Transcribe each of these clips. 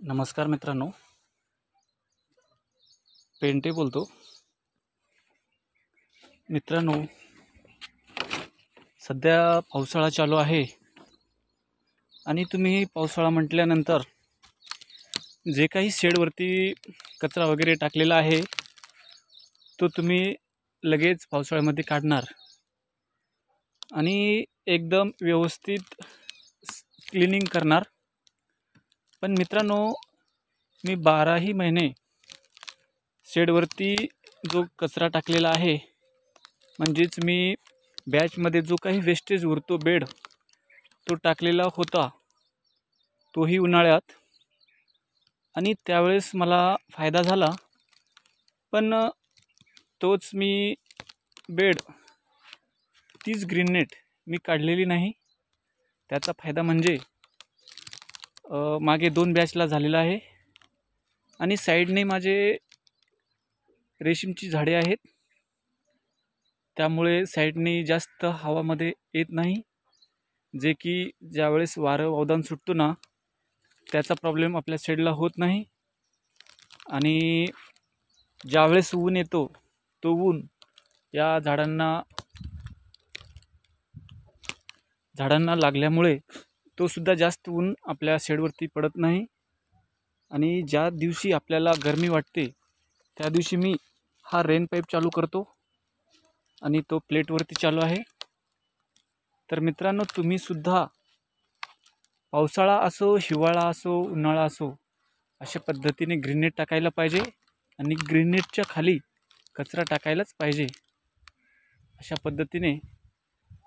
नमस्कार मित्रांनो, पेंटे बोलतो. मित्रांनो, सध्या पावसाळा चालू आहे आणि तुम्ही पावसाळा म्हटल्यानंतर जे काही शेडवरती कचरा वगैरे टाकलेला आहे तो तुम्ही लगेच पावसाळ्यामध्ये काढणार आणि एकदम व्यवस्थित क्लिनिंग करणार. पण मित्रांनो, मी 12ही महिने शेडवरती जो कचरा टाकलेला आहे, म्हणजेच मी बॅचमध्ये जो काही वेस्टेज उरतो बेड तो टाकलेला होता, तोही उन्हाळ्यात, आणि त्यावेळेस मला फायदा झाला. पण तोच मी बेड, तीच ग्रीन नेट मी काढलेली नाही. त्याचा फायदा म्हणजे मागे 2 बॅचला झालेला आहे आणि साईडने माझे रेशीमची झाडे आहेत, त्यामुळे साईडने जास्त हवामध्ये येत नाही, जे की ज्यावेळेस वारं वौदान सुटतो ना, त्याचा प्रॉब्लेम आपल्या साईडला होत नाही. आणि ज्यावेळेस ऊन येतो तो ऊन या झाडांना लागल्यामुळे तो सुद्धा जास्त ऊन आपल्या शेडवरती पडत नाही. आणि ज्या दिवशी आपल्याला गरमी वाटते त्या दिवशी मी हा रेन पाईप चालू करतो आणि तो प्लेटवरती चालू आहे. तर मित्रांनो, तुम्ही सुद्धा पावसाळा असो, हिवाळा असो, उन्हाळा असो, अशा पद्धतीने ग्रीनेट टाकायला पाहिजे आणि ग्रीनेटच्या खाली कचरा टाकायलाच पाहिजे. अशा पद्धतीने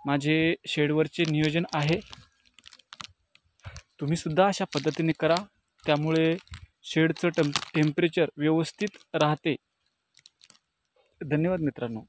माझे शेडवरचे नियोजन आहे. तुम्ही सुद्धा अशा पद्धतीने करा, त्यामुळे शेडचं टेम्परेचर व्यवस्थित राहते. धन्यवाद मित्रांनो.